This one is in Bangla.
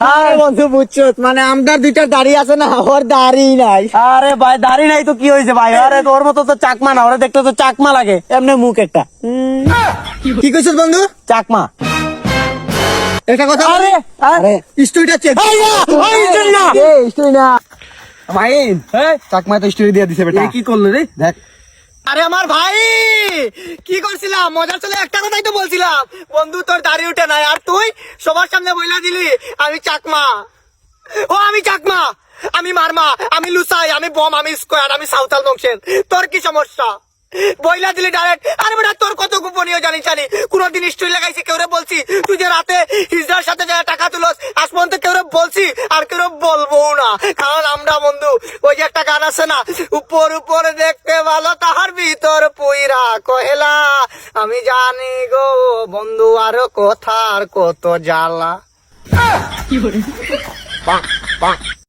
আরে বন্ধু বুঝছো, মানে আমার দুইটা দাড়ি আছে না, ওর দাড়ি নাই। আরে ভাই দাড়ি নাই তো কি হয়েছে ভাই? আরে তোর মতো তো চাকমা না, ওরা দেখতে তো চাকমা লাগে, এমনি মুখ একটা কি কইছিস বন্ধু? চাকমা। এটা কথা আরে আরে স্টোরিটা চেক না মাইন চাকমা তো স্টোরি দিয়ে দিছে বেটা। কি করলে রে? দেখ আরে আমার ভাই কি করছিলাম, মজার চলে একটা কথাই তো বলছিলাম, বন্ধু তোর দাড়ি উঠে নাই আর তুই সবার সামনে বইলা দিলি আমি চাকমা। ও আমি চাকমা, আমি মারমা, আমি লুসাই, আমি বম, আমি স্কোয়ার, আমি সাঁওতাল বংশের। তোর কি সমস্যা? বইলা দিলি ডাইরেক্ট। আরে বেটা তোর কত গোপনীয় জানি জানি, কোনদিন স্টোরি লাগাইছি কেউ বলছি? তুই যে রাতে হিজড়ার সাথে যায় টাকা তুলস, আজ পর্যন্ত কেউ বলছি আর কেউ বলবো না, কারণ আমরা বন্ধু ওই যে একটা গান আছে না, উপর উপর দেখতে ভালো তাহার ভিতর পুইরা কহেলা, আমি জানি গো বন্ধু আরো কথার কত জ্বালা।